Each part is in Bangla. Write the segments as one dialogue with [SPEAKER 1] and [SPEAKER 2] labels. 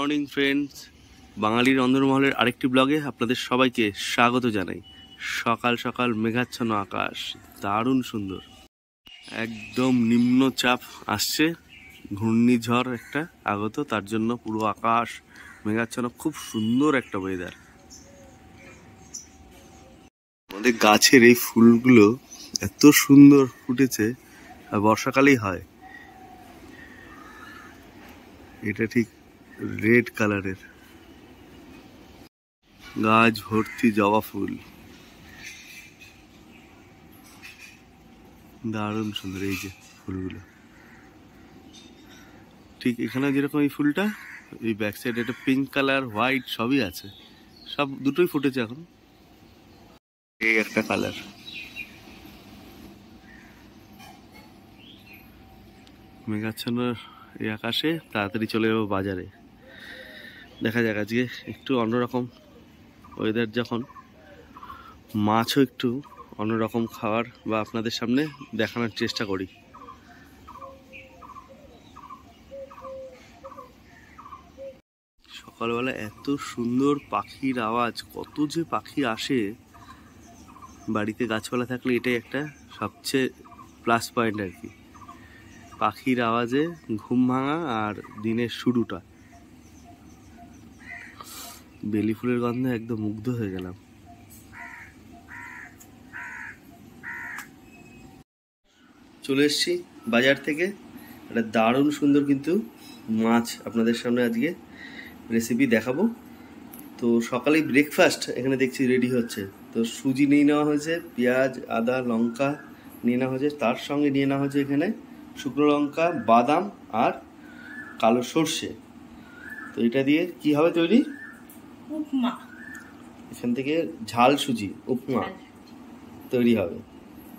[SPEAKER 1] মর্নিং ফ্রেন্ডস, বাঙালির অন্দরমহলের আরেকটি ব্লগে আপনাদের সবাইকে স্বাগত জানাই। সকাল সকাল মেঘাচ্ছন্ন আকাশ, দারুণ সুন্দর। একদম নিম্নচাপ আসছে, ঘূর্ণিঝড় একটা আগত, তার জন্য পুরো আকাশ মেঘাচ্ছন্ন, খুব সুন্দর একটা ওয়েদার। আমাদের গাছের এই ফুলগুলো এত সুন্দর ফুটেছে, আর বর্ষাকালেই হয়। এটা ঠিক রেড কালারের, গাছ ভর্তি জবা ফুল, দারুণ সুন্দর। এই যে ফুলগুলো ঠিক এখানে যেরকম এই ফুলটা, এই ব্যাক সাইডে একটা পিঙ্ক কালার, হোয়াইট সবই আছে, সব দুটোই ফুটেছে এখন। এই একটা কালার, মেঘাচ্ছন্ন এই আকাশে তাড়াতাড়ি চলে যাবো বাজারে। দেখা যাক, আজকে একটু অন্যরকম ওয়েদার, যখন মাছও একটু অন্যরকম খাবার বা আপনাদের সামনে দেখানোর চেষ্টা করি। সকালবেলা এত সুন্দর পাখির আওয়াজ, কত যে পাখি আসে। বাড়িতে গাছপালা থাকলে এটাই একটা সবচেয়ে প্লাস পয়েন্ট আর কি, পাখির আওয়াজে ঘুম ভাঙা আর দিনের শুরুটা। বেলি ফুলের গন্ধে একদম মুগ্ধ হয়ে গেলাম। চলে এসছি বাজার থেকে, একটা দারুণ সুন্দর কিন্তু মাছ আপনাদের সামনে আজকে রেসিপি দেখাবো। তো সকালেই ব্রেকফাস্ট এখানে দেখছি রেডি হচ্ছে। তো সুজি নিয়ে নেওয়া হয়েছে, পেঁয়াজ, আদা, লঙ্কা নিয়ে নেওয়া হয়েছে, তার সঙ্গে নিয়ে নেওয়া হয়েছে এখানে শুকনো লঙ্কা, বাদাম আর কালো সর্ষে। তো এটা দিয়ে কি হবে তৈরি?
[SPEAKER 2] উপমা।
[SPEAKER 1] এখান থেকে ঝাল সুজি উপমা তৈরি হবে।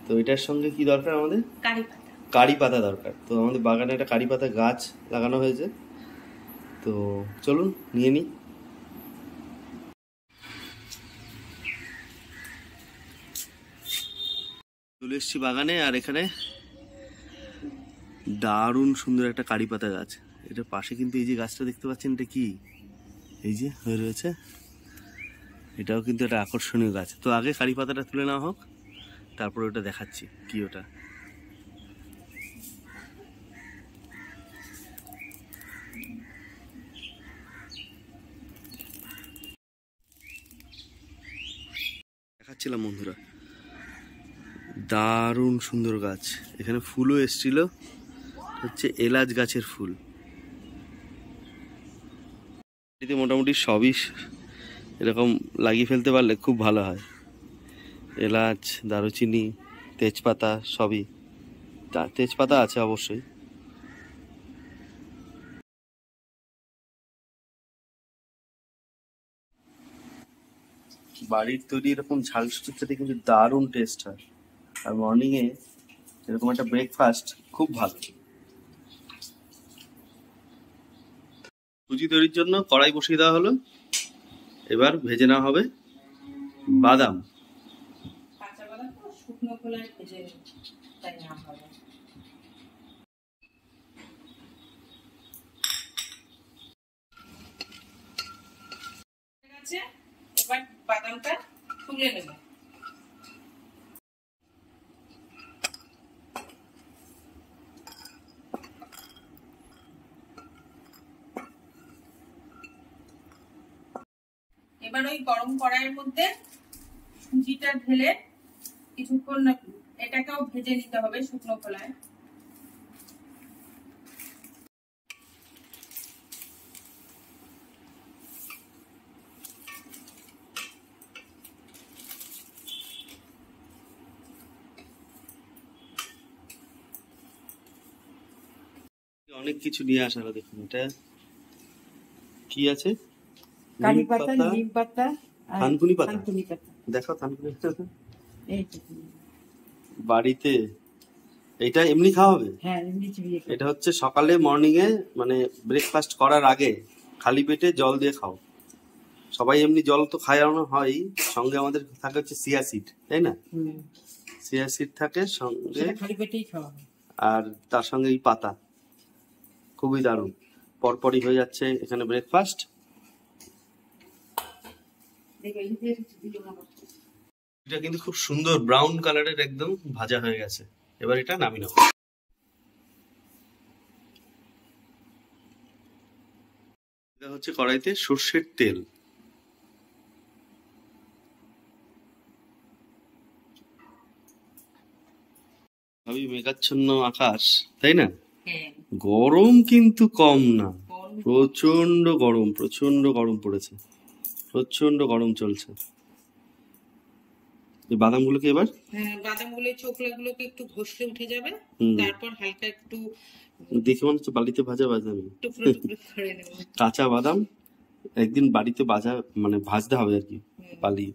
[SPEAKER 1] তো এটার সঙ্গে কি দরকার আমাদের? কারি পাতা দরকার। তো আমাদের বাগানে একটা কারি পাতা গাছ লাগানো হয়েছে, তো চলুন নিয়ে নিই। চলে এসছি বাগানে, আর এখানে দারুণ সুন্দর একটা কারি পাতা গাছ। এটার পাশে কিন্তু এই যে গাছটা দেখতে পাচ্ছেন, এটা কি এই যে হয়ে রয়েছে, এটাও কিন্তু একটা আকর্ষণীয় গাছ। তো আগে কারি পাতাটা তুলে নেওয়া হোক, তারপরে ওটা দেখাচ্ছি কি ওটা। দেখাচ্ছিলাম বন্ধুরা, দারুণ সুন্দর গাছ। এখানে ফুলও এসছিল, হচ্ছে এলাচ গাছের ফুল। এতে মোটামুটি সবই এরকম লাগিয়ে ফেলতে পারলে খুব ভালো হয়। এলাচ, দারুচিনি, তেজপাতা সবই, তেজপাতা আছে অবশ্যই। বাড়ির তৈরি এরকম ঝাল সুজি খেতে কিন্তু দারুণ টেস্ট হয়, আর মর্নিংয়ে এরকম একটা ব্রেকফাস্ট খুব ভালো। সুজি তৈরির জন্য কড়াই বসিয়ে দেওয়া হলো, এবার ভেজে নেওয়া হবে বাদাম।
[SPEAKER 2] কাঁচা বাদাম তো শুকনো খোলায় ভেজে তাই নেওয়া হবে। এবার বাদামটা তুলে নেব। এবার ওই গরম কড়াইয়ের মধ্যে সুজিটা ঢেলে কিছুক্ষণ এটাকেও ভেজে নিতে হবে শুকনো খোলায়।
[SPEAKER 1] অনেক কিছু নিয়ে আসা হলো, দেখুন এটা কি আছে,
[SPEAKER 2] কারি পাতা, নিম পাতা,
[SPEAKER 1] থানকুনি পাতা। দেখো থানকুনি পাতা বাড়িতে, এটা এমনি খাওয়া হবে।
[SPEAKER 2] হ্যাঁ, এমনি চিবিয়ে খাও।
[SPEAKER 1] এটা হচ্ছে সকালে মর্নিং এ, মানে ব্রেকফাস্ট করার আগে খালি পেটে জল দিয়ে খাও। সবাই এমনি জল তো খাওয়ানো হয়, সঙ্গে আমাদের থাকে হচ্ছে চিয়া সিড, তাই না? চিয়া সিড থাকে সঙ্গে,
[SPEAKER 2] খালি পেটেই খাওয়া হয়।
[SPEAKER 1] আর তার সঙ্গে এই পাতা, খুবই দারুণ। পরপরই হয়ে যাচ্ছে এখানে ব্রেকফাস্ট। এটা কিন্তু খুব সুন্দর ব্রাউন কালারের একদম ভাজা হয়ে গেছে। এবার এটা নামিয়ে নেব। এটা হচ্ছে কড়াইতে সর্ষের তেল। ভাবি মেঘাচ্ছন্ন আকাশ, তাই না? গরম কিন্তু কম না, প্রচন্ড গরম, প্রচন্ড গরম পড়েছে, প্রচন্ড গরম চলছে। এই বাদামগুলোকে এবার
[SPEAKER 2] বাদামগুলো চোখলাগুলোকে একটু ঘষলে উঠে যাবে, তারপর হালকা একটু
[SPEAKER 1] দেখে মনে হচ্ছে বাড়িতে ভাজা বাদাম,
[SPEAKER 2] টুকরো টুকরো করে নেব।
[SPEAKER 1] কাঁচা বাদাম একদিন বাড়িতে মানে ভাজতে হবে আর কি, পালি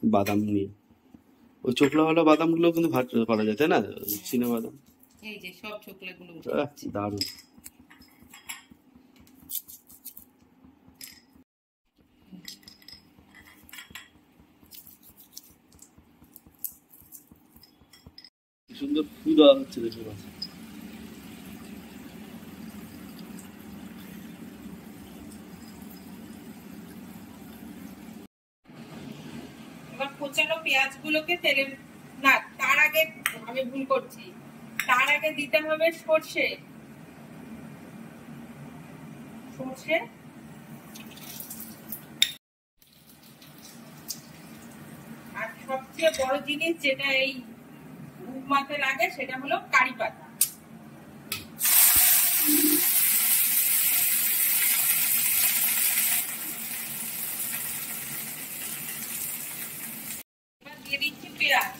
[SPEAKER 1] বাদাম নিয়ে। ওই চোখলাওয়ালা বাদামগুলো কিন্তু ভাজা করা যায়, তাই না? চীনা বাদাম।
[SPEAKER 2] এই যে সব চোখলাগুলো
[SPEAKER 1] দারুণ। সুন্দর ফু দেওয়া হচ্ছে দেখে মাছ।
[SPEAKER 2] এবার কোচানো পেঁয়াজ গুলোকে তেলে, না তার আগে আমি ভুল করছি, তার আগে দিতে হবে সর্ষে। সর্ষে আর সবচেয়ে বড় জিনিস যেটা এই উপমাতে লাগে সেটা হলো কারি পাতা। এবার দিয়ে দিচ্ছি পেঁয়াজ।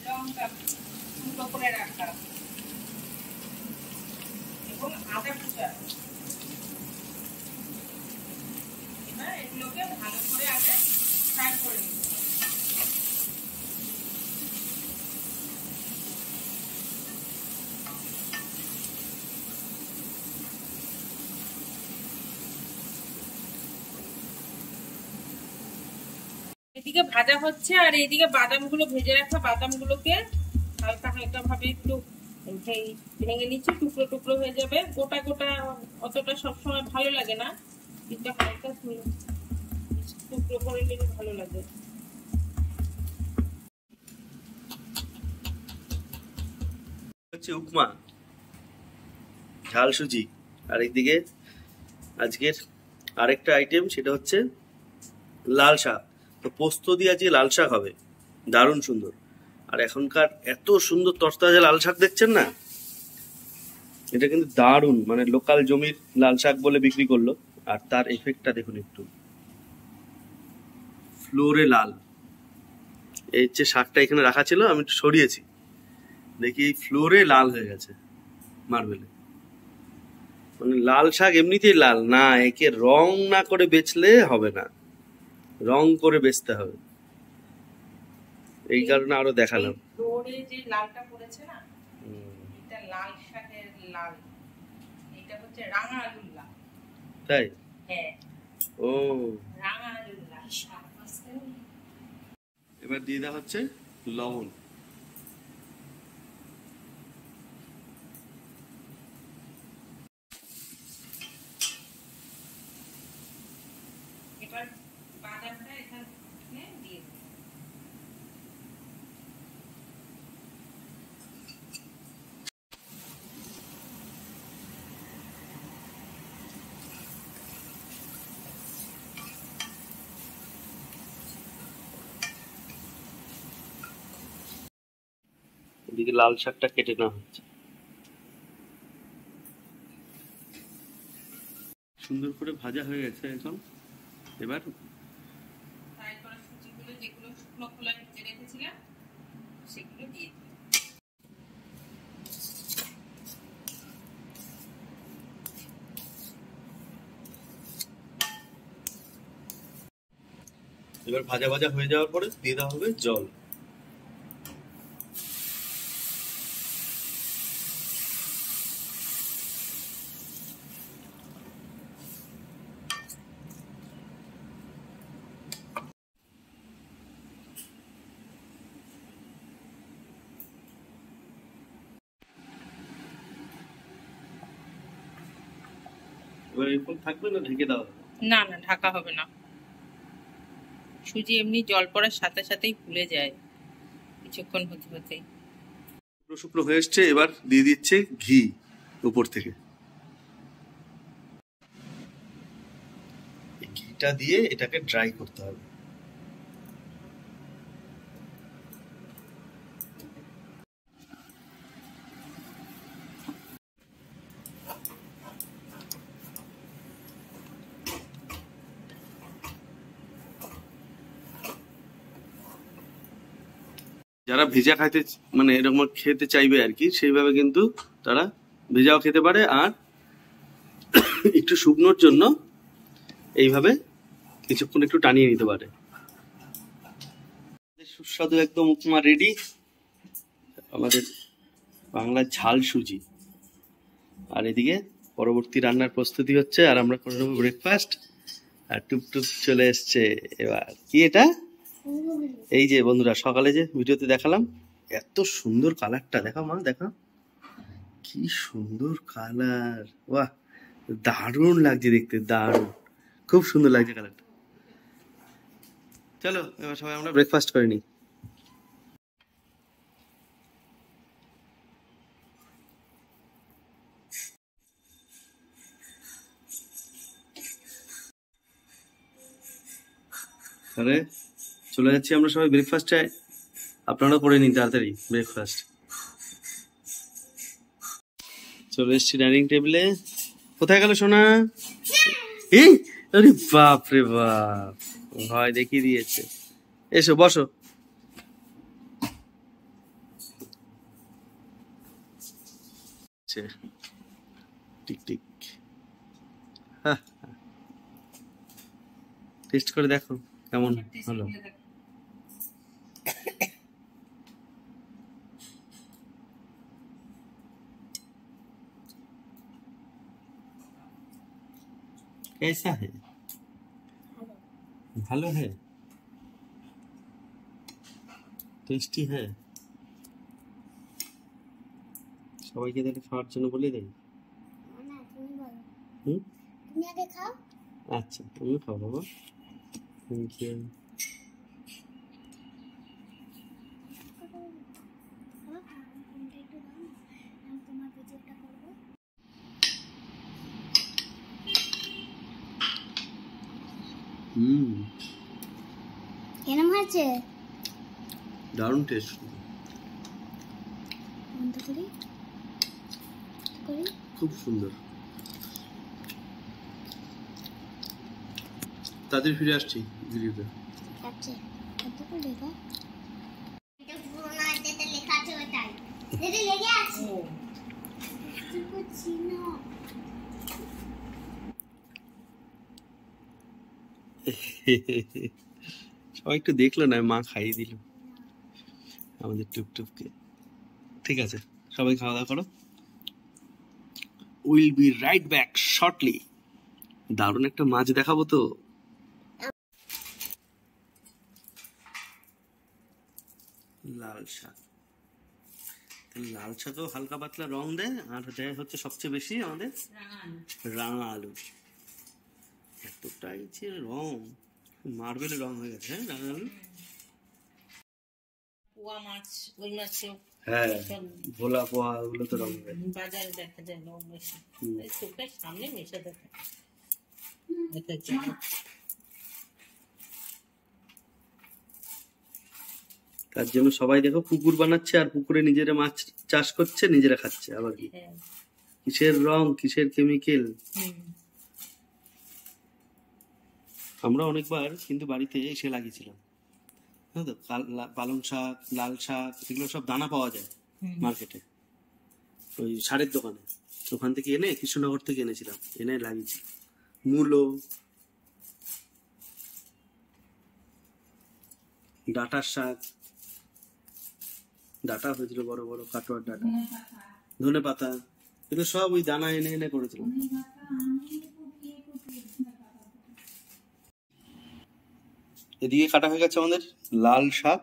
[SPEAKER 2] লঙ্কা গুঁড়ো করে রাখা এবং আদা কুচা। এবার এগুলোকে ভালো করে আগে ফ্রাই করে নিতে হবে। এদিকে ভাজা হচ্ছে আর এইদিকে বাদামগুলো ভেজে রাখা বাদামগুলোকে হালকা হালকা ভাবে একটু ভেঙে নিচ্ছে, টুকরো টুকরো হয়ে যাবে। গোটা গোটা অতটা সবসময় ভালো লাগে না, কিন্তু হালকা টুকরো করে নিলে ভালো লাগে।
[SPEAKER 1] হচ্ছে উপমা, ঝাল সুজি। আর একদিকে আজকের আরেকটা আইটেম, সেটা হচ্ছে লাল শাক। তো পোস্ত দিয়ে আজকে লাল শাক হবে, দারুণ সুন্দর। আর এখনকার এত সুন্দর তরতাজা লাল শাক দেখছেন না, এটা কিন্তু দারুণ, মানে লোকাল জমির লাল শাক বলে বিক্রি করলো। আর তার এফেক্টটা দেখুন একটু, ফ্লোরে লাল। এই যে শাকটা এখানে রাখা ছিল, আমি একটু সরিয়েছি, দেখি এই ফ্লোরে লাল হয়ে গেছে মার্বেলে। মানে লাল শাক এমনিতেই লাল না, একে রং না করে বেচলে হবে না, রং করে বেচতে হবে। এই কারণে আরো দেখালাম।
[SPEAKER 2] ফ্লোরে যে লালটা পড়েছে না, এটা লাল শাকের লাল, এটা হচ্ছে রাঙা আলুর লাল।
[SPEAKER 1] তাই?
[SPEAKER 2] হ্যাঁ,
[SPEAKER 1] ও
[SPEAKER 2] রাঙা আলুর লাল।
[SPEAKER 1] এবার দিয়ে দেওয়া হচ্ছে লবণ।
[SPEAKER 2] এবার বাদামটা এখানে দিয়ে দেব।
[SPEAKER 1] এদিকে লাল শাকটা কেটে নেওয়া হচ্ছে, সুন্দর করে ভাজা হয়ে গেছে এখন। এবার
[SPEAKER 2] ফ্রাই করা সুজিগুলো যেগুলো শুকনো খোলায় ভেজে রেখেছিলাম সেগুলো দিয়ে দিই।
[SPEAKER 1] এবার ভাজা ভাজা হয়ে যাওয়ার পরে দিয়ে দেওয়া হবে জল। এবার এরকম থাকবে না ঢেকে দাও?
[SPEAKER 2] না না, ঢাকা হবে না। সুজি এমনি জল পড়ার সাথে সাথেই ফুলে যায় কিছুক্ষণ হতে হতেই।
[SPEAKER 1] শুকনো শুকনো হয়ে এসছে, এবার দিয়ে দিচ্ছে ঘি উপর থেকে। এই ঘিটা দিয়ে এটাকে ড্রাই করতে হবে। যারা ভেজা খাইতে মানে এরকম খেতে চাইবে আর কি, সেইভাবে কিন্তু তারা ভেজাও খেতে পারে, আর একটু শুকনোর জন্য এইভাবে কিছুক্ষণ একটু টানিয়ে নিতে পারে। সুস্বাদু একদম উপমা রেডি, আমাদের বাংলার ঝাল সুজি। আর এদিকে পরবর্তী রান্নার প্রস্তুতি হচ্ছে, আর আমরা করে নেবো ব্রেকফাস্ট। আর টুপটুপ চলে এসছে। এবার কি এটা? এই যে বন্ধুরা, সকালে যে ভিডিওতে দেখালাম, এত সুন্দর কালারটা, দেখা মা, দেখা কি সুন্দর কালার, বাহ দারুণ লাগছে দেখতে, দারুণ, খুব সুন্দর লাগছে কালারটা। চলো এবার সবাই আমরা ব্রেকফাস্ট করে নিই। আরে চলে যাচ্ছি আমরা সবাই ব্রেকফাস্টে, আপনারা করে নিন তাড়াতাড়ি ব্রেকফাস্ট। চলে এসছি ডাইনিং টেবিলে। কোথায় গেল সোনা? এই আরে বাপ রে বাপ, ভয় দেখিয়ে দিয়েছে। এসো বসো। টিক টিক, টেস্ট করে দেখো কেমন হলো। कैसा है? ভালো है? টেস্টি है? সবাইকে তাহলে খাওয়ার জন্য বলে দেই।
[SPEAKER 3] না তুমি বলো।
[SPEAKER 1] হুম,
[SPEAKER 3] তুমি আগে খাও।
[SPEAKER 1] আচ্ছা তুমি খাও বাবা। Thank you.
[SPEAKER 3] তোমার ভিডিওটা করবো।
[SPEAKER 1] হুম,
[SPEAKER 3] কেমন হয়েছে?
[SPEAKER 1] দারুণ টেস্ট।
[SPEAKER 3] বন্ধ করি করি।
[SPEAKER 1] খুব সুন্দর। তাদের ফিরে আসছি ভিডিওতে।
[SPEAKER 3] আচ্ছা কত করে দেবা? এটা পুরো না, এটা লেখা আছে ওটাই। এটা লেগে আছে। কিছু করছি না।
[SPEAKER 1] সবাই একটু দেখলো না, মা খাইয়ে দিল আমাদের টুপটুপকে। ঠিক আছে, সবাই খাওয়া দাওয়া করো। Will be right back shortly. দারুণ একটা মাছ দেখাবো তো। লাল শাক, লাল শাকেও হালকা পাতলা রং দেয়, আর দেয় হচ্ছে সবচেয়ে বেশি আমাদের রাঙা আলু। এতটাই যে রং, মার্বেলের রং হয়ে গেছে। হ্যাঁ, রাঙা আলু।
[SPEAKER 2] পোয়া মাছ, ওই মাছও
[SPEAKER 1] হ্যাঁ, ভোলা পোহা ওগুলো তো রং দেয়।
[SPEAKER 2] বাজারে দেখা যায় রং বেশি।
[SPEAKER 1] হুম।
[SPEAKER 2] এই চোখের সামনে মেশে দেখে
[SPEAKER 1] তার জন্য সবাই দেখো পুকুর বানাচ্ছে, আর পুকুরে নিজেরা মাছ চাষ করছে, নিজেরা খাচ্ছে। আবার কি কিসের রং, কিসের কেমিক্যাল। আমরা অনেকবার কিন্তু বাড়িতে এসে লাগিয়েছিলাম, তো পালং শাক, লাল শাক, এগুলো সব দানা পাওয়া যায় মার্কেটে, ওই সারের দোকানে। ওখান থেকে এনে, কৃষ্ণনগর থেকে এনেছিলাম, এনে লাগিয়েছি। মূলো, ডাঁটার শাক, ডাঁটা হয়েছিল বড় বড় কাটোয়ার ডাঁটা, ধনে পাতা, এগুলো সব ওই দানা এনে এনে করেছিলাম। এদিকে কাটা হয়ে গেছে আমাদের লাল শাক,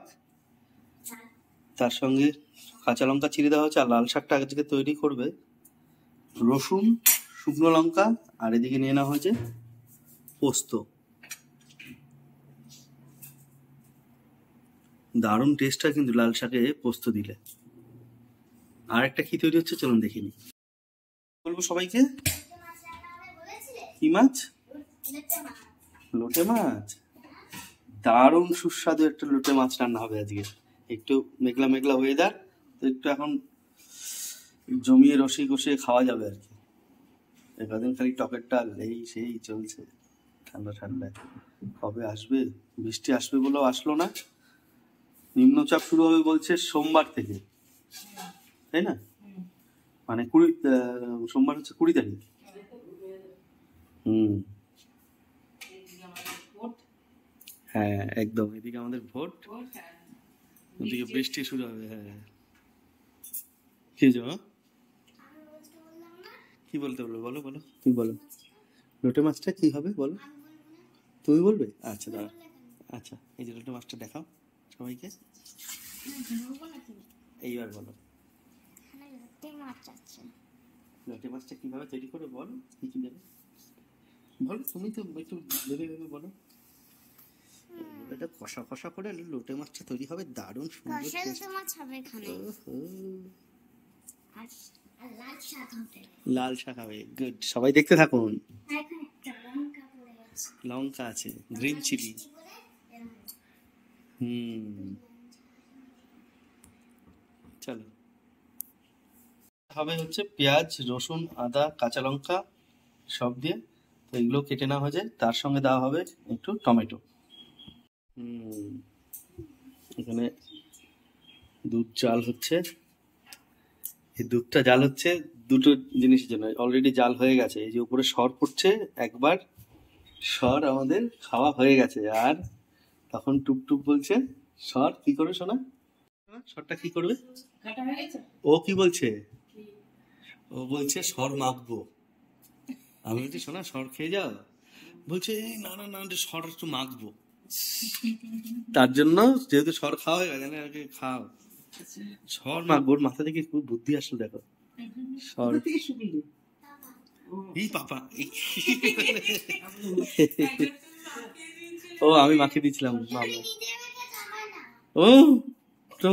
[SPEAKER 1] তার সঙ্গে কাঁচা লঙ্কা চিড়ে দেওয়া হচ্ছে। আর লাল শাকটা আগে থেকে তৈরি করবে রসুন, শুকনো লঙ্কা, আর এদিকে নিয়ে নেওয়া হয়েছে পোস্ত। দারুণ টেস্ট হয় কিন্তু লাল শাকে পোস্ত দিলে। আর একটা কি তৈরি হচ্ছে চলুন দেখিনি। বলবো সবাইকে, কি মাছ? লোটে মাছ। দারুণ সুস্বাদু একটা লোটে মাছ রান্না হবে আজকে। একটু মেঘলা মেঘলা ওয়েদার, তো একটু এখন জমিয়ে রসি কষিয়ে খাওয়া যাবে আর কি। একাদিন খালি টকের ডাল এই সেই চলছে। ঠান্ডা ঠান্ডায় কবে আসবে? বৃষ্টি আসবে বলেও আসলো না। নিম্নচাপ শুরু হবে বলছে সোমবার থেকে, তাই না? মানে সোমবার হচ্ছে 20 তারিখ। হ্যাঁ একদম, এদিকে আমাদের ভোট, ওদিকে বৃষ্টি শুরু হবে। হ্যাঁ কি কি বলতে বলবো? বলো বলো, তুমি বলো। লোটে মাছটা কি হবে বলো, তুমি বলবে? আচ্ছা দাঁড়া, আচ্ছা এই যে লোটে মাছটা দেখাও সবাইকে, এইবার বলো লোটে মাছটা কিভাবে তৈরি করে বলো, কি কি দেবে বলো। তুমি তো একটু ভেবে ভেবে বলো। এটা কষা কষা করে লোটে মাছটা তৈরি হবে, দারুণ সুন্দর লাল শাক হবে। গুড, সবাই দেখতে থাকুন। লঙ্কা আছে, গ্রিন চিলি। চলো, হবে হচ্ছে পেঁয়াজ, রসুন, আদা, কাঁচা লঙ্কা সব দিয়ে, তো এগুলো কেটে নেওয়া হয়ে যায়। তার সঙ্গে দেওয়া হবে একটু টমেটো। এখানে দুধ জাল হচ্ছে। এই দুধটা জাল হচ্ছে দুটো জিনিসের জন্য। অলরেডি জাল হয়ে গেছে, এই যে উপরে সর পড়ছে, একবার সর আমাদের খাওয়া হয়ে গেছে। আর তখন টুকটুক বলছে সর কি করবে শোনা, সরটা কি করবে? ও কি বলছে? ও বলছে সর মাখবো। আমি বলছি শোনা সর খেয়ে যাও, বলছে না না না সর একটু মাখবো। তার জন্য যেহেতু সর খাওয়া হয়ে গেছে আগে খাও, সর মাখবো। মাথা থেকে খুব বুদ্ধি আসলো দেখো। সর এই পাপা ও আমি মাখিয়ে দিয়েছিলাম। ও তো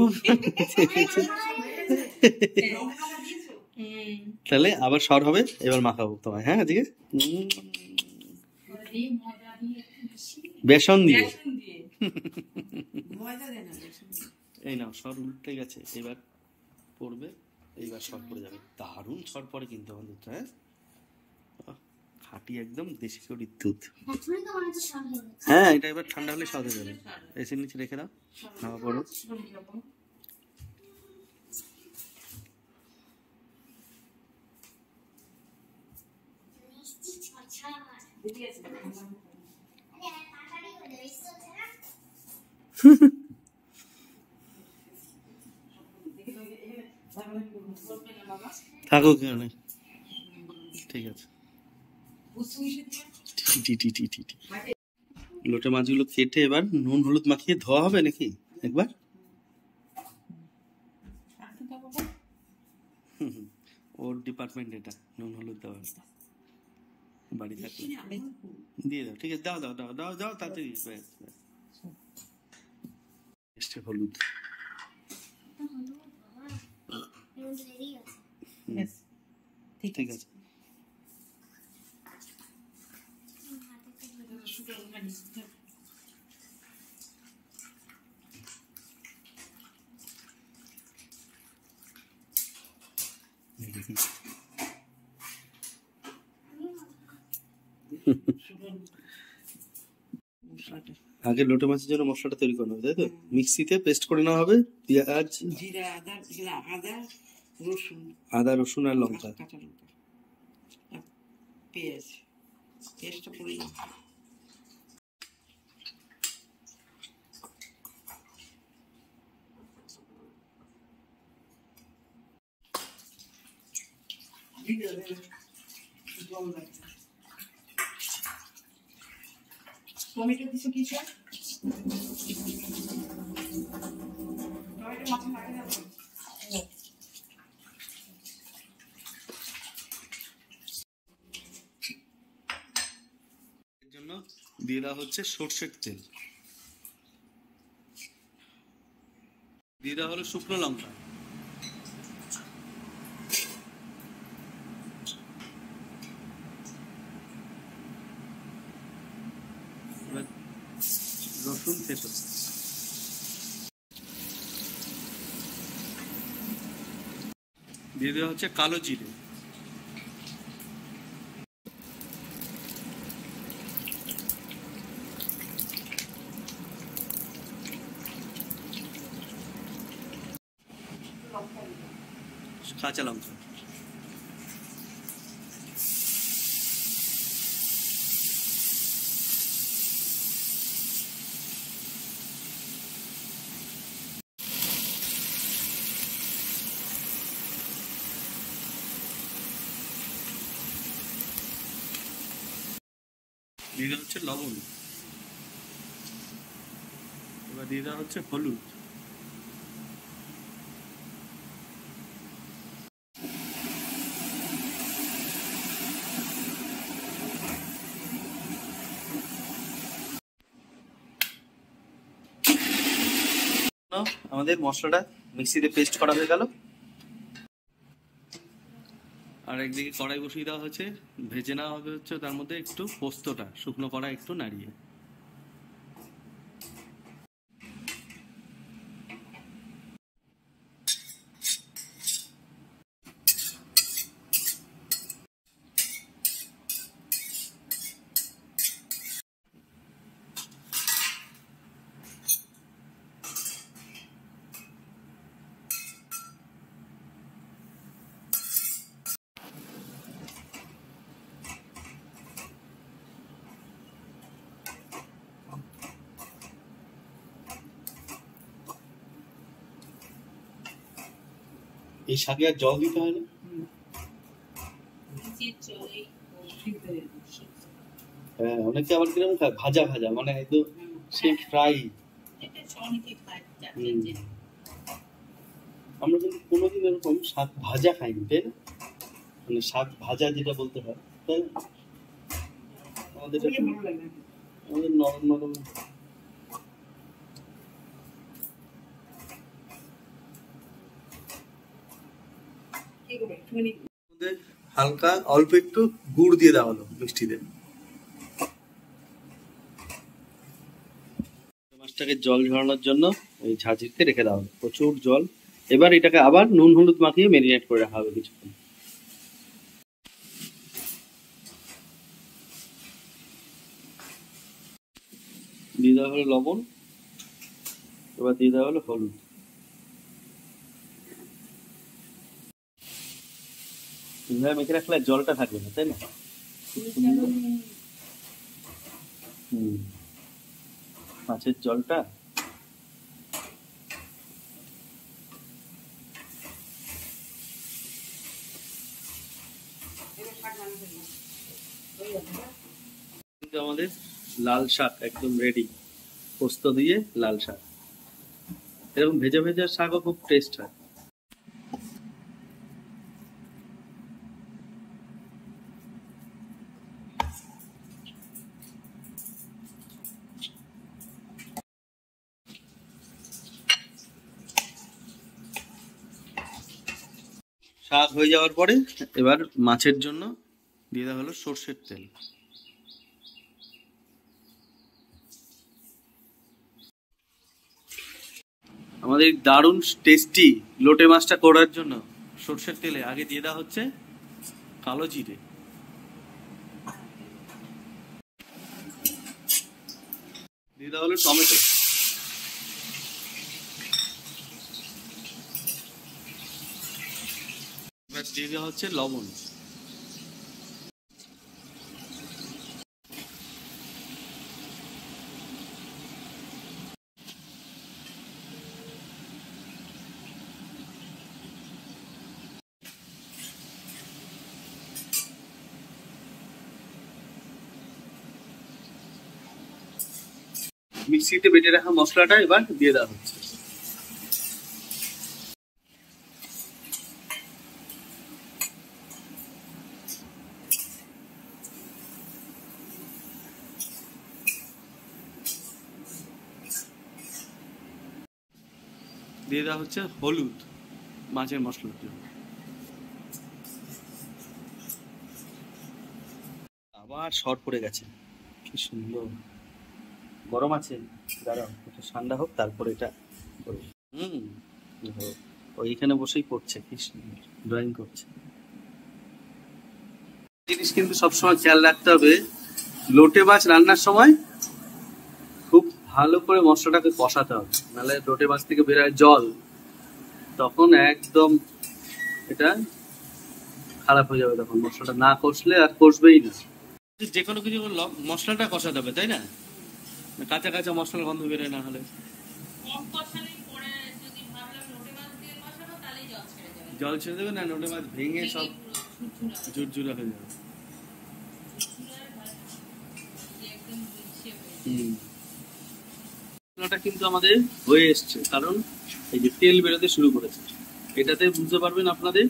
[SPEAKER 1] তাহলে আবার সর হবে, এবার মাখাবো তোমায়। হ্যাঁ আজকে বেসন দিয়ে। এই নাও সর উল্টে গেছে, এবার পড়বে, এইবার সর পড়ে যাবে। দারুণ সর পড়ে কিন্তু আমাদের। হ্যাঁ খাঁটি একদম দেশি গরুর দুধ। হ্যাঁ এটা এবার ঠান্ডা হলে স্বাদ হয়ে যাবে। এসির নিচে রেখে দাও, হাওয়া পড়ো। থাকুক এখানে, ঠিক আছে। লোটে মাছগুলো কেটে এবার নুন হলুদ মাখিয়ে ধোয়া হবে নাকি একবার? ওর ডিপার্টমেন্ট এটা, নুন হলুদ দেওয়া। বাড়ি থাকলে দিয়ে দাও, ঠিক আছে দাও দাও দাও দাও দাও তাড়াতাড়ি। হলুদ ঠিক আছে। আগে লোটে মাছের জন্য মশলাটা তৈরি করা হবে, তাই তো? মিক্সিতে পেস্ট করে নেওয়া হবে, পেঁয়াজ, জিরা, আদা রসুন আর লঙ্কা, কাঁচা লঙ্কা, পেঁয়াজ পেস্টটা করে নাও। টমেটো দিছো কিছু? টমেটো মাছ লাগে না। দিয়ে দেওয়া হচ্ছে সর্ষের তেল, দিয়ে দেওয়া হলো শুকনো লঙ্কা, এবার রসুন থেতো, দিয়ে দেওয়া হচ্ছে কালো জিরে, কাঁচা লঙ্কা, দিয়ে দেওয়া হচ্ছে লবণ, এবার দিয়ে দেওয়া হচ্ছে হলুদ, আমাদের মশলাটা মিক্সিতে পেস্ট করা হয়ে গেল। আর একদিকে কড়াই বসিয়ে দেওয়া হচ্ছে, ভেজে নেওয়া হবে হচ্ছে তার মধ্যে একটু পোস্তটা, শুকনো কড়াই একটু নাড়িয়ে। এই শাকে আর জল দিতে হয় না? হ্যাঁ, অনেকে আবার কিরকম খায় ভাজা ভাজা, মানে একদম সেই ফ্রাই। আমরা কিন্তু কোনোদিন এরকম শাক ভাজা খাইনি, তাই না? মানে শাক ভাজা যেটা বলতে হয়, তাই না? আমাদের আমাদের নরম নরম। হালকা অল্প একটু গুড় দিয়ে দেওয়া হলো মিষ্টিতে। মাছটাকে জল ঝরানোর জন্য ওই ঝাঁঝরিতে রেখে দেওয়া হলো, প্রচুর জল। এবার এটাকে আবার নুন হলুদ মাখিয়ে ম্যারিনেট করে রাখা হবে কিছুক্ষণ। দিয়ে দেওয়া হলো লবণ, এবার দিয়ে দেওয়া হলো হলুদ। এইভাবে মেখে রাখলে জলটা থাকবে না, তাই না? মাছের জলটা কিন্তু আমাদের লাল শাক একদম রেডি, পোস্ত দিয়ে লাল শাক। এরকম ভেজা ভেজা শাকও খুব টেস্ট হয়। শাক হয়ে যাওয়ার পরে এবার মাছের জন্য দিয়ে দেওয়া হলো সর্ষের তেল। আমাদের দারুণ টেস্টি লোটে মাছটা করার জন্য সর্ষের তেলে আগে দিয়ে দেওয়া হচ্ছে কালো জিরে, দিয়ে দেওয়া হলো টমেটো, এবার দিয়ে দেওয়া হচ্ছে লবণ, মিক্সিতে বেটে রাখা মশলাটা এবার দিয়ে দেওয়া হচ্ছে। দিয়ে দেওয়া হচ্ছে হলুদ মাছের মশলার জন্য। আবার শর্ট পড়ে গেছে, কি সুন্দর গরম আছে, দাঁড়াও একটু ঠান্ডা হোক তারপরে এটা করবো। দেখো, ওইখানে বসেই পড়ছে, কি সুন্দর ড্রয়িং করছে। জিনিস কিন্তু সবসময় খেয়াল রাখতে হবে, লোটে মাছ রান্নার সময় খুব ভালো করে মশলাটাকে কষাতে হবে, নাহলে লোটে মাছ থেকে বেরোয় জল, তখন একদম এটা খারাপ হয়ে যাবে, তখন মশলাটা না কষলে আর কষবেই না। যে কোনো কিছু মশলাটা কষাতে হবে, তাই না? কাঁচা কাঁচা মশলার গন্ধ বেরোয় না হলে। জল ছেড়ে দেবে না, লোটে মাছ ভেঙে সব ঝুরঝুরা হয়ে যাবে। মশলাটা কিন্তু আমাদের হয়ে এসছে, কারণ এই যে তেল বেরোতে শুরু করেছে, এটাতে বুঝতে পারবেন আপনাদের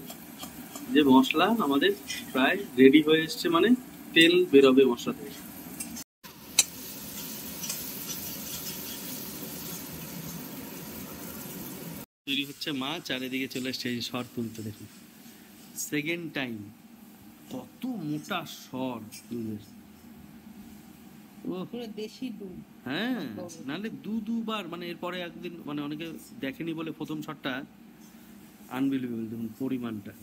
[SPEAKER 1] যে মশলা আমাদের প্রায় রেডি হয়ে এসছে, মানে তেল বেরোবে মশলা থেকে। তৈরি হচ্ছে মাছ, আর এদিকে চলে এসছে এই সর তুলতে। দেখুন সেকেন্ড টাইম, কত মোটা সর দুধের,
[SPEAKER 2] দেশি দুধ।
[SPEAKER 1] হ্যাঁ, নাহলে দুবার, মানে এরপরে একদিন, মানে অনেকে দেখেনি বলে প্রথম শটটা আনবিলিভেবল। দেখুন পরিমাণটা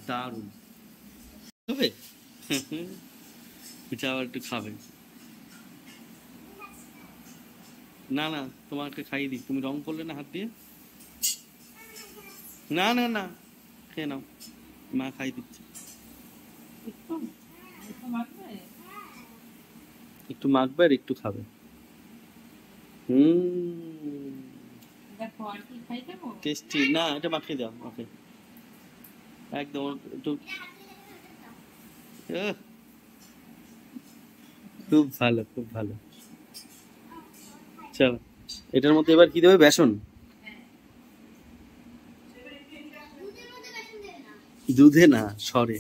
[SPEAKER 1] দারুণ হবে। এটা আবার একটু খাবে না? না, তোমাকে খাইয়ে দিই, তুমি রং করলে না হাত দিয়ে। না না না, খেয়ে নাও, মা খাই দিচ্ছে। একটু মাখবে আর একটু খাবে। টেস্টি না, এটা মাখিয়ে দাও ওকে, একদম একটু। খুব ভালো, খুব ভালো। চলো, এটার মধ্যে এবার কি দেবে? বেসন। দুধে না, সরে।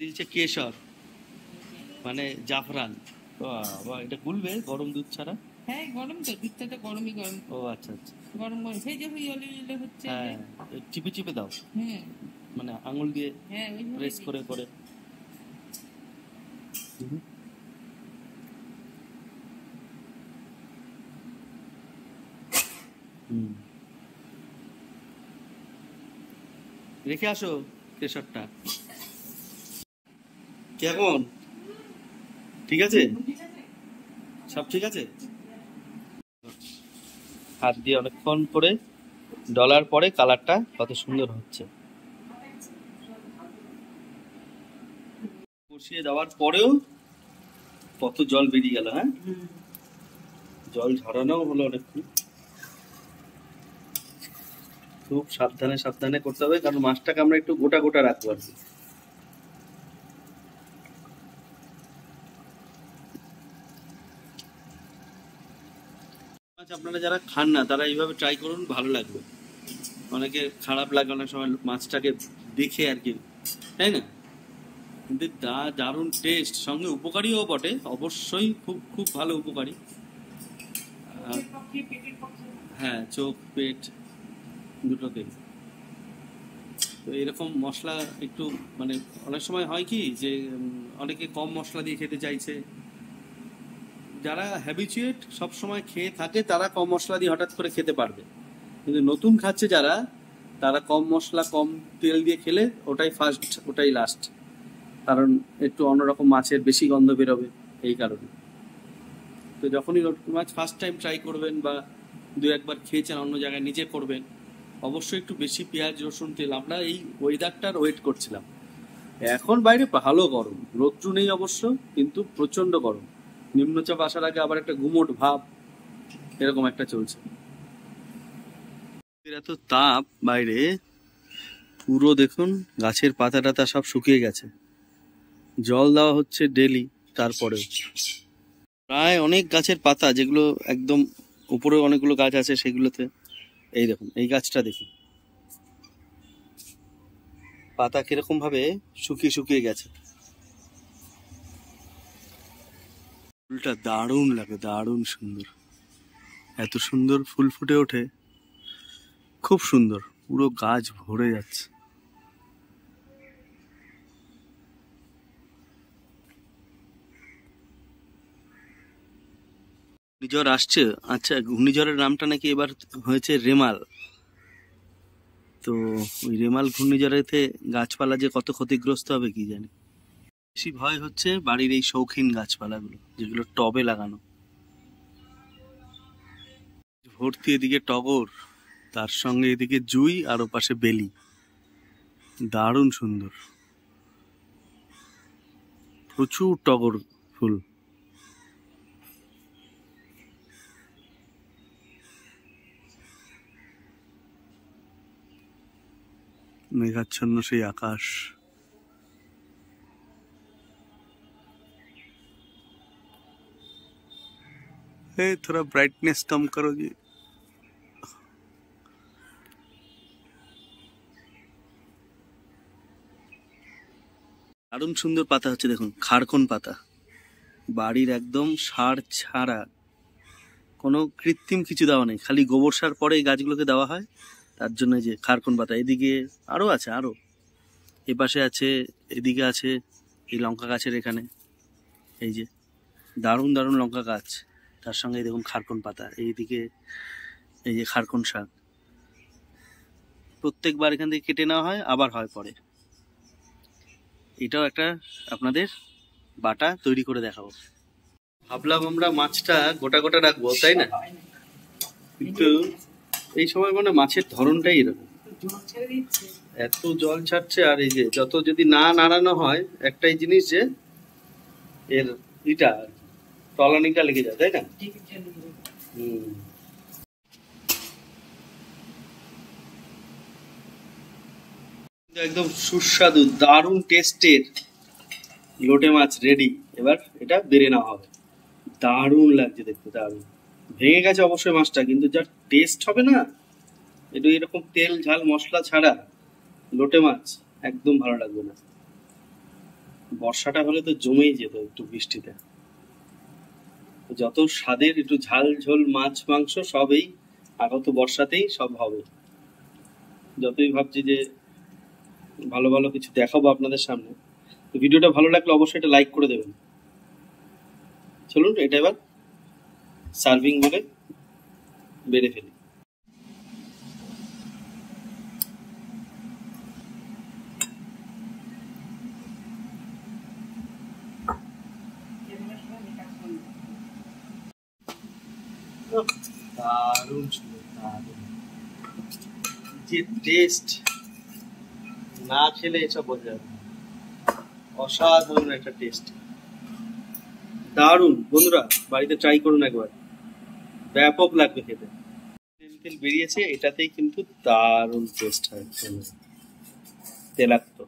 [SPEAKER 1] দিয়েছে কেশর, মানে জাফরান। বাহ, এটা গুলবে গরম দুধ ছাড়া?
[SPEAKER 2] হ্যাঁ গরম তো, দুধটা তো গরমই গরম।
[SPEAKER 1] ও আচ্ছা আচ্ছা,
[SPEAKER 2] গরম গরম ভেজে হয়ে হচ্ছে।
[SPEAKER 1] হ্যাঁ, চিপে চিপে দাও,
[SPEAKER 2] হ্যাঁ
[SPEAKER 1] মানে আঙুল দিয়ে
[SPEAKER 2] হ্যাঁ
[SPEAKER 1] প্রেস করে করে। রেখে আসো কেশরটা। কেমন, ঠিক আছে? সব ঠিক আছে? হাত দিয়ে অনেকক্ষণ করে ডলার পরে কালারটা কত সুন্দর হচ্ছে। কষিয়ে দেওয়ার পরেও কত জল বেরিয়ে গেল। হ্যাঁ, জল ঝরানো হলো অনেকক্ষণ। খুব সাবধানে সাবধানে করতে হবে, কারণ মাছটাকে আমরা একটু গোটা গোটা রাখবো আর কি। আপনারা যারা খান না তারা এইভাবে ট্রাই করুন, ভালো লাগবে। অনেকে খারাপ লাগে অনেক সময় মাছটাকে দেখে আর কি, তাই না? কিন্তু দারুণ টেস্ট, সঙ্গে উপকারীও বটে, অবশ্যই খুব খুব ভালো উপকারী। হ্যাঁ, চোখ পেট দুটোতেই।
[SPEAKER 4] তো এরকম মশলা একটু মানে অনেক সময় হয় কি যে অনেকে কম মশলা দিয়ে খেতে চাইছে, যারা হ্যাবিচুয়েট সব সময় খেয়ে থাকে তারা কম মশলা দিয়ে হঠাৎ করে খেতে পারবে, কিন্তু নতুন খাচ্ছে যারা, তারা কম মশলা কম তেল দিয়ে খেলে ওটাই ফার্স্ট, ওটাই লাস্ট। কারণ একটু অন্যরকম মাছের বেশি গন্ধ বেরোবে এই কারণে। তো যখনই মাছ ফার্স্ট টাইম ট্রাই করবেন বা দু একবার খেয়েছেন অন্য জায়গায় নিজে করবেন, অবশ্যই একটু বেশি পেঁয়াজ রসুন তেল। আমরা এই ওয়েদারটার ওয়েট করছিলাম। এখন বাইরে ভালো গরম, রৌদ্র নেই অবশ্য, কিন্তু প্রচন্ড গরম। নিম্নচাপ আসার আগে আবার একটা গুমোট ভাব এরকম একটা চলছে।
[SPEAKER 1] এত তাপ বাইরে, পুরো দেখুন গাছের পাতা টাতা সব শুকিয়ে গেছে। জল দেওয়া হচ্ছে ডেলি, তারপরেও প্রায় অনেক গাছের পাতা যেগুলো একদম উপরে অনেকগুলো গাছ আছে সেগুলোতে, এই দেখুন এই গাছটা দেখুন পাতা কিরকম ভাবে শুকিয়ে শুকিয়ে গেছে। ফুলটা দারুণ লাগে, দারুণ সুন্দর, এত সুন্দর ফুল ফুটে ওঠে, খুব সুন্দর, পুরো গাছ ভরে যাচ্ছে। ঘূর্ণিঝড় আসছে, আচ্ছা ঘূর্ণিঝড়ের নামটা নাকি এবার হয়েছে রেমাল। তো ওই রেমাল ঘূর্ণিঝড়েতে গাছপালা যে কত ক্ষতিগ্রস্ত হবে কি জানি। বেশি ভয় হচ্ছে বাড়ির এই শৌখিন গাছপালাগুলো যেগুলো টবে লাগানো, ভর্তি এদিকে টগর, তার সঙ্গে এদিকে জুঁই আর ওপাশে বেলি, দারুণ সুন্দর, প্রচুর টগর ফুল। মেঘাচ্ছন্ন সেই আকাশ। थोड़ा ब्राइटनेस कम करो जी। দারুণ সুন্দর পাতা হচ্ছে দেখুন, খারকন পাতা, বাড়ির একদম সার ছাড়া, কোনো কৃত্রিম কিছু দেওয়া নেই, খালি গোবর সার পরে এই গাছগুলোকে দেওয়া হয়, তার জন্য যে খারকন পাতা। এদিকে আরো আছে, আরো এপাশে আছে, এদিকে আছে, এই লঙ্কা গাছের এখানে এই যে দারুণ দারুণ লঙ্কা গাছ, তার সঙ্গে দেখুন খারকন পাতা, এইদিকে এই যে খারকন শাক। প্রত্যেকবার এখান থেকে কেটে নেওয়া হয়, আবার হয় পরে। এটাও একটা আপনাদের বাটা তৈরি করে দেখাবো। ভাবলাম আমরা মাছটা গোটা গোটা রাখবো, তাই না? কিন্তু এই সময় মানে মাছের ধরনটাই এরকম, এত জল ছাড়ছে। আর এই যে যত যদি না নাড়ানো হয়, একটাই জিনিস যে এর ইটা তলানিটা লেগে যায়, তাই না? একদম সুস্বাদু দারুণ টেস্টের লোটে মাছ রেডি। এবার এটা বেড়ে নেওয়া হবে, দারুণ লাগছে দেখতে, দারুণ। ভেঙে গেছে অবশ্যই মাছটা, কিন্তু যা টেস্ট হবে না, একটু এরকম তেল ঝাল মশলা ছাড়া লোটে মাছ একদম ভালো লাগবে না। বর্ষাটা হলে তো জমেই যেত একটু বৃষ্টিতে। যত স্বাদের একটু ঝাল ঝোল মাছ মাংস সবই আগত বর্ষাতেই সব হবে। যতই ভাবছি যে ভালো ভালো কিছু দেখাবো আপনাদের সামনে, ভিডিওটা ভালো লাগলে অবশ্যই এটা লাইক করে দেবেন। চলুন এটা এবার সার্ভিং বলে বেড়ে ফেলি। দারুণ সুন্দর, দারুণ, যে টেস্ট না খেলে এসব বোঝা যাবে। অসাধারণ একটা টেস্ট, দারুণ। বন্ধুরা বাড়িতে ট্রাই করুন একবার, ব্যাপক লাগবে খেতে। তেল তেল বেরিয়েছে, এটাতেই কিন্তু দারুণ টেস্ট হয়, তেলাক্ত।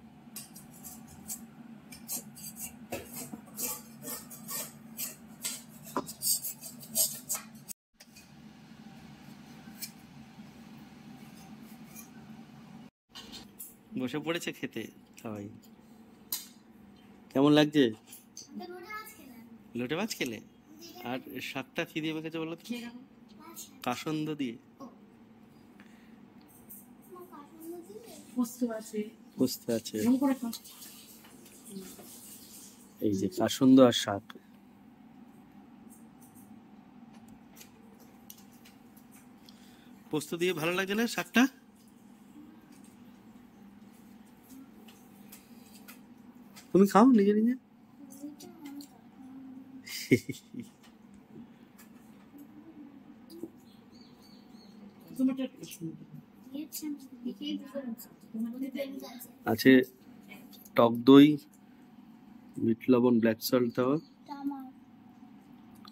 [SPEAKER 1] বসে পড়েছে খেতে সবাই। কেমন লাগছে লোটে মাছ খেলে? আর শাকটা কি দিয়ে মেখেছে বলো তো? কাসন্দ দিয়ে। পোস্ত আছে, এই যে কাসুন্দ আর শাক। পোস্ত দিয়ে ভালো লাগে না শাকটা? তুমি খাও নিজে নিজে? আছে টক দই, বিট লবণ, ব্ল্যাক সল্ট দেওয়া।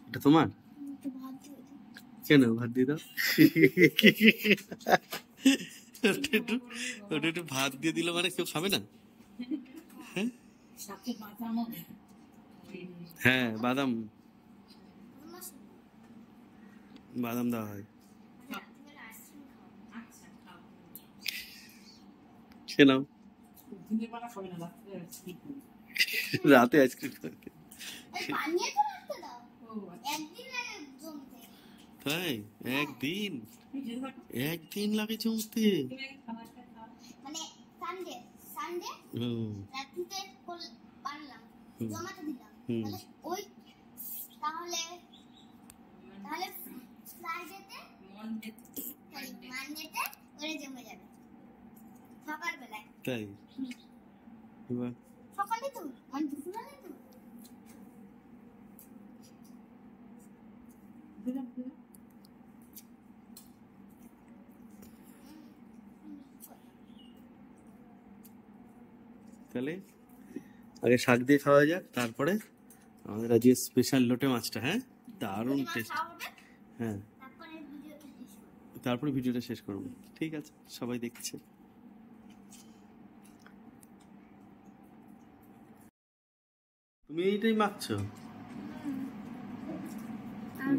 [SPEAKER 1] এটা তোমার? কেন ভাত দিয়ে দাও? ওটা একটু ভাত দিয়ে দিল মানে কেউ খাবে না? হ্যাঁ, বাদাম বাদাম দেওয়া হয়। খেয়ে নাও। রাতে আইসক্রিম খাবে? তাই? একদিন একদিন লাগে জমতে?
[SPEAKER 3] মানে সানডে সানডে রাত্রিতে পারলাম জমাতে দিলাম, তাহলে ওই তাহলে তাহলে ফ্রাইডেতে মানডেতে ওরে জমে যাবে সকালবেলায়।
[SPEAKER 1] তাই?
[SPEAKER 3] সকালে তো মানে দুপুরবেলায় তো
[SPEAKER 1] তাহলে আগে শাক দিয়ে খাওয়া যাক, তারপরে আমাদের আজকে স্পেশাল লোটে মাছটা। হ্যাঁ, দারুণ টেস্ট। হ্যাঁ, তারপরে ভিডিওটা শেষ করবো। ঠিক আছে, সবাই দেখছে। তুমি এইটাই মাখছো?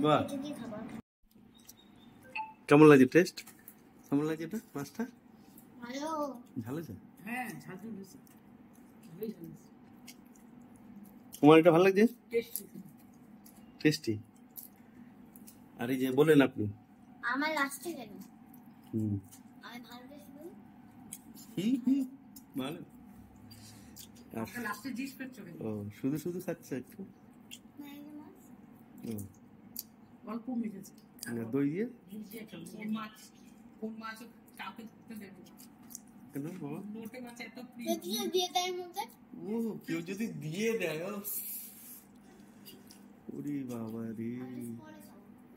[SPEAKER 1] বাহ, কেমন লাগছে টেস্ট? কেমন লাগছে এটা মাছটা?
[SPEAKER 3] ভালো
[SPEAKER 1] ঝাল আছে? তোমার এটা ভালো লাগছে? টেস্টি। আর এই যে বলেন আপনি
[SPEAKER 3] আমার লাস্টে গেল আমি ভালো টেস্ট বলি
[SPEAKER 1] ভালো। ও, শুধু শুধু খাচ্ছে একটু?
[SPEAKER 5] অল্প মিঠেছে
[SPEAKER 1] দই দিয়ে?
[SPEAKER 5] কোন মাছ কাউকে ধরতে দেবে না।
[SPEAKER 1] কেন বাবা?
[SPEAKER 5] লোটে মাছ এত
[SPEAKER 3] দিয়ে দেয় মধ্যে।
[SPEAKER 1] ও, কেউ যদি দিয়ে দেয়? ওরে বাবা রে।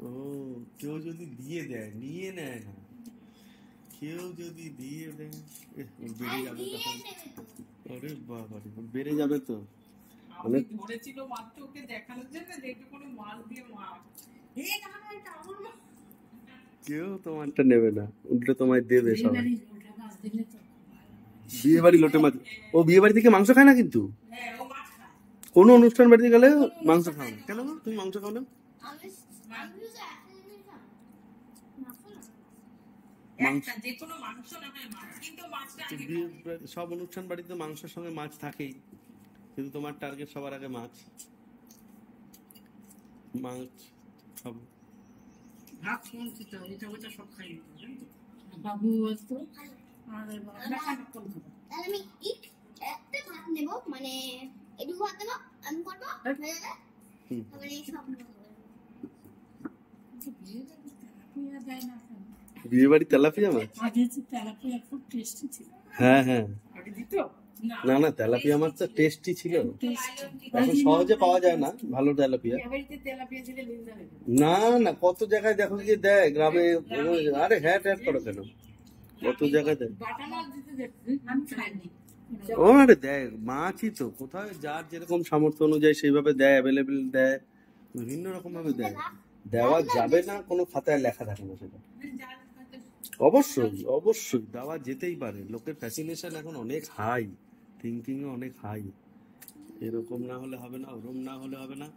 [SPEAKER 1] ও, কেউ যদি দিয়ে দেয়, নিয়ে নেয় না। কেউ যদি দিয়ে দেয় বেড়ে যাবে তখন। আরে বাবা রে, বেড়ে যাবে তো।
[SPEAKER 5] আমি ধরেছিল মাত্র ওকে দেখানোর জন্য যে একটু কোনো মাছ দিয়ে মাছ। এটা আমার মাছ।
[SPEAKER 1] কেউ তোমারটা নেবে না, উল্টো তোমায় দেবে সবাই। বিয়ে বাড়ি লোটে মাছ। ও বিয়ে বাড়ি থেকে মাংস খায় না কিন্তু। কোনো অনুষ্ঠান বাড়িতে গেলে মাংস খাও না কেন? তুমি মাংস খাও না? সব অনুষ্ঠান বাড়িতে মাংসের সঙ্গে মাছ থাকেই, কিন্তু তোমার টার্গেট সবার আগে মাছ। মাছ সব
[SPEAKER 5] ভাত শুনছি তো, এটা ওটা সব খাই বাবু তো।
[SPEAKER 3] তাহলে আমি একটা ভাত নেব, মানে একটু ভাত দেবো, আমি করবো তারপরে সব
[SPEAKER 1] বিয়ে বাড়ি তেলাপিয়া মাছ?
[SPEAKER 5] তেলাপিয়া খুব টেস্টি ছিল।
[SPEAKER 1] হ্যাঁ হ্যাঁ,
[SPEAKER 5] আগে দিত
[SPEAKER 1] না না, তেলাপিয়া মাছ তো টেস্টি ছিল। এখন সহজে পাওয়া যায় না ভালো তেলাপিয়া।
[SPEAKER 5] তেলাপিয়া ছিল নিন্দা নেই।
[SPEAKER 1] না না, কত জায়গায় দেখো যে দেয় গ্রামে। আরে হ্যাঁ, ট্যাট করো কেন? কত জায়গায় দেয়।
[SPEAKER 5] বাটা মাছ দিতে দেখছি, আমি খাইনি।
[SPEAKER 1] ও আরে দেয়, মাছই তো কোথায় যার যেরকম সামর্থ্য অনুযায়ী সেইভাবে দেয়, অ্যাভেলেবেল দেয়, বিভিন্ন রকম ভাবে দেয়। দেওয়া যাবে না কোনো খাতায় লেখা থাকে না সেটা। অবশ্যই অবশ্যই দেওয়া যেতেই পারে। লোকের ফ্যাসিনেশন এখন অনেক হাই, থিঙ্কিং অনেক হাই। এরকম না হলে হবে না, ওরকম না হলে হবে না।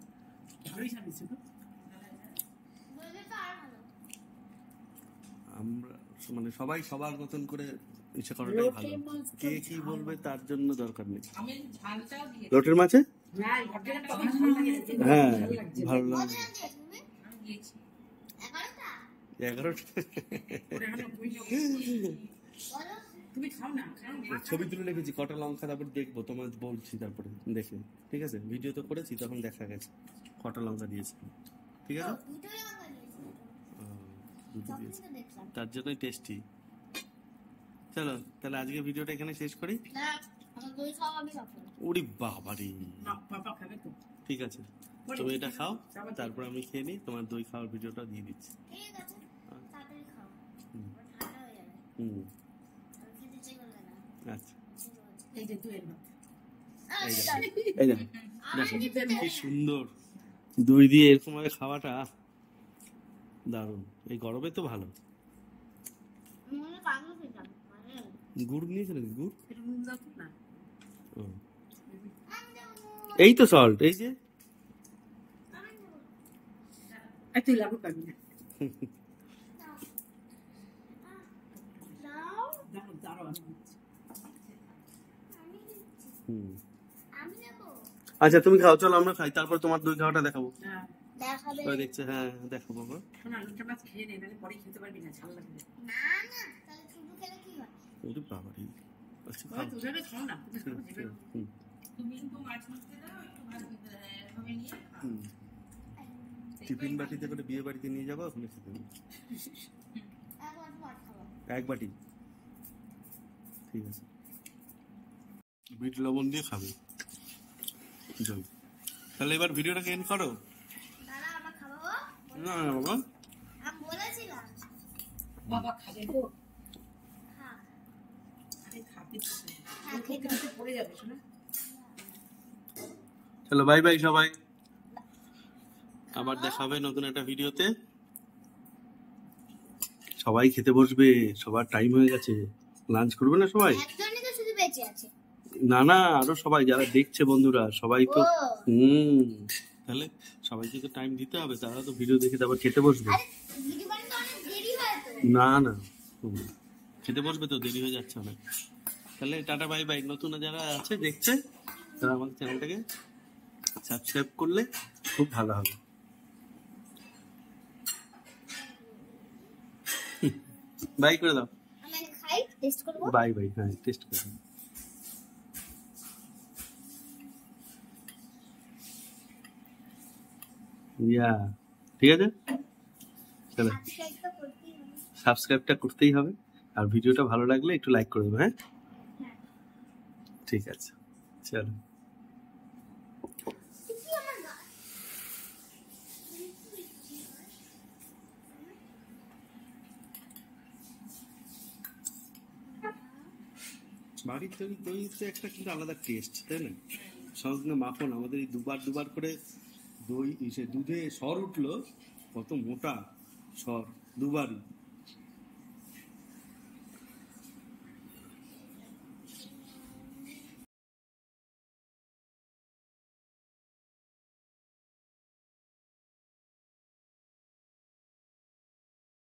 [SPEAKER 1] আমরা মানে সবাই সবার মতন করে ইচ্ছে করাটাই ভালো। কে কি বলবে তার জন্য দরকার নেই।
[SPEAKER 5] আমি ঝালটাও দিয়েছি।
[SPEAKER 1] লোটের মাছে
[SPEAKER 5] না, লোটের কত ঝাল লাগে।
[SPEAKER 1] হ্যাঁ ভালো লাগে।
[SPEAKER 5] আমি দিয়েছি
[SPEAKER 3] 11টা
[SPEAKER 1] 11টা।
[SPEAKER 5] ওরে হলো বুঝলো।
[SPEAKER 3] বলো
[SPEAKER 5] তুমি খাও না, খাও না।
[SPEAKER 4] ছবি তুলে রেখেছি কটা লঙ্কা, তারপর দেখবো, তোমার বলছি তারপরে দেখে। ঠিক আছে, ভিডিও তো করেছি, তখন দেখা গেছে কটা লঙ্কা দিয়েছি। ঠিক আছে,
[SPEAKER 3] দুটো লঙ্কা দিয়েছি।
[SPEAKER 4] দুটো
[SPEAKER 3] তখনই
[SPEAKER 4] দিয়েছি,
[SPEAKER 3] তো দেখলাম।
[SPEAKER 4] তার জন্যই টেস্টি। চলো তাহলে আজকে ভিডিওটা এখানে শেষ করি।
[SPEAKER 3] না, আমার দই খাওয়া আমি খাবো না।
[SPEAKER 4] ওরে বাবারে,
[SPEAKER 5] না, পাপা খাবে তো।
[SPEAKER 4] ঠিক আছে,
[SPEAKER 5] পরে
[SPEAKER 4] তুমি এটা
[SPEAKER 5] খেয়ে
[SPEAKER 4] খাও,
[SPEAKER 5] নাও, তারপর
[SPEAKER 4] তারপর আমি খেয়ে নিই, তোমার দই খাওয়ার ভিডিওটা দিয়ে দিচ্ছি।
[SPEAKER 3] ঠিক আছে, তাড়াতাড়ি খাও।
[SPEAKER 4] হুম।
[SPEAKER 3] আবার ঠান্ডা হয়ে যাবে।
[SPEAKER 4] হুম,
[SPEAKER 3] আর খেতে ইচ্ছে করবে না।
[SPEAKER 4] আচ্ছা,
[SPEAKER 5] এই যে দুয়ের ভাত।
[SPEAKER 4] এই দেখো, এই দেখো, দেখো কি সুন্দর দই দিয়ে এরকম ভাবে খাওয়াটা দারুণ। এই গরমে তো ভালো।
[SPEAKER 3] মনে পাগল খেতাম মানে
[SPEAKER 4] গুড় নিয়েছে নাকি? গুড়?
[SPEAKER 5] একটু নুন দাও তো না।
[SPEAKER 4] ও, এই তো সল্ট, এই যে
[SPEAKER 5] আর তুই লাগু পাবি না।
[SPEAKER 3] দাও,
[SPEAKER 5] দাঁড়াও, দাঁড়াও, আমি দিচ্ছি।
[SPEAKER 3] আমি দিচ্ছি।
[SPEAKER 4] হুম।
[SPEAKER 3] আমি নেবো।
[SPEAKER 4] আচ্ছা তুমি খাও, চলো আমরা খাই, তারপর তোমার দই খাওয়াটা দেখাবো।
[SPEAKER 5] হ্যাঁ,
[SPEAKER 3] দেখাবে
[SPEAKER 4] ওই দেখছে, হ্যাঁ দেখো বাবা।
[SPEAKER 5] শোনা, লোকটা মাছ খেয়ে নে, নাহলে পরে খেতে পারবি না, ঝাল লাগবে।
[SPEAKER 3] না না, তাহলে শুধু খেলে কি হয়?
[SPEAKER 4] ওরে বাবারে, আচ্ছা
[SPEAKER 5] ওই
[SPEAKER 4] খাও।
[SPEAKER 5] তো, ওভাবে খাও না, তুমি খাও, যেভাবে।
[SPEAKER 4] হুম,
[SPEAKER 2] তুমি কিন্তু মাছ নিতে দাও, একটু ভাত নিতে দাও, এভাবে নিয়ে খাও।
[SPEAKER 4] হুম। টিফিন বাটিতে করে বিয়ে বাড়িতে নিয়ে যাবো, ওখানে খেতে দেবো।
[SPEAKER 3] একবার ভাত খাবো।
[SPEAKER 4] এক বাটি, ঠিক আছে। বিট লবণ দিয়ে খাবে জল। তাহলে এবার ভিডিওটাকে এন্ড করো।
[SPEAKER 3] দাদা আমার খাবো।
[SPEAKER 4] না না বাবা,
[SPEAKER 3] আমি বলেছিলাম।
[SPEAKER 5] বাবা খাবে তো?
[SPEAKER 3] হ্যাঁ,
[SPEAKER 5] আরে খাবে তো।
[SPEAKER 3] হ্যাঁ,
[SPEAKER 5] ওর খেতে খেতে পড়ে যাবে, শোনা।
[SPEAKER 4] চলো বাই বাই সবাই, আবার দেখা হবে নতুন একটা ভিডিওতে। সবাই খেতে বসবে, সবার টাইম হয়ে গেছে, লাঞ্চ করবে না সবাই?
[SPEAKER 3] একজনই তো শুধু বেঁচে আছে।
[SPEAKER 4] না না, আরো সবাই যারা দেখছে বন্ধুরা সবাই তো।
[SPEAKER 3] ও,
[SPEAKER 4] তাহলে সবাইকে তো টাইম দিতে হবে, তারা তো ভিডিও দেখে তারপর খেতে বসবে।
[SPEAKER 3] আরে ভিডিও বানাতে অনেক দেরি হয় তো।
[SPEAKER 4] না না, খেতে বসবে তো, দেরি হয়ে যাচ্ছে অনেক। তাহলে টাটা বাই বাই। নতুন যারা আছে দেখছে, তারা আমাদের চ্যানেলটাকে সাবস্ক্রাইব করলে খুব ভালো হবে। বাই করে দাও।
[SPEAKER 3] আমি আগে খাই, টেস্ট করবো।
[SPEAKER 4] বাই বাই, হ্যাঁ টেস্ট করে দাও। ইয়া, ঠিক আছে, চলো
[SPEAKER 3] সাবস্ক্রাইব তো করতেই হবে।
[SPEAKER 4] সাবস্ক্রাইবটা করতেই হবে, আর ভিডিওটা ভালো লাগলে একটু লাইক করে দেবে। হ্যাঁ,
[SPEAKER 3] হ্যাঁ।
[SPEAKER 4] ঠিক আছে, চলো।
[SPEAKER 3] কি আমার গা?
[SPEAKER 4] বাড়ির তৈরি দই তো একটা কিন্তু আলাদা টেস্ট, তাই না? সঙ্গে মাখন, আমাদের এই দুবার দুবার করে দই সে দুধে সর উঠলো, কত মোটা সর দুবারই।